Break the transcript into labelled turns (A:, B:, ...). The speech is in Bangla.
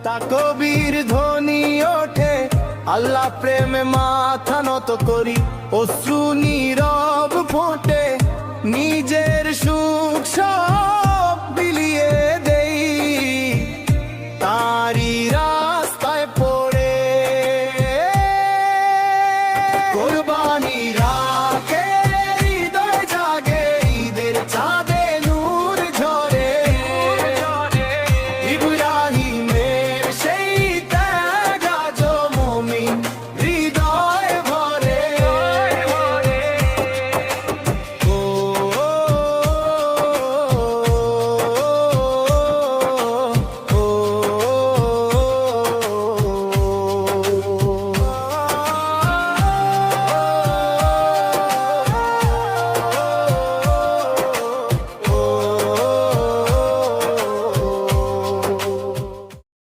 A: তা কবির ধ্বনি ওঠে, আল্লাহ প্রেমে মাথা নত করি, অশ্রু নীরব ফোটে, নিজের সুখ সব বিলিয়ে দেই তাঁরই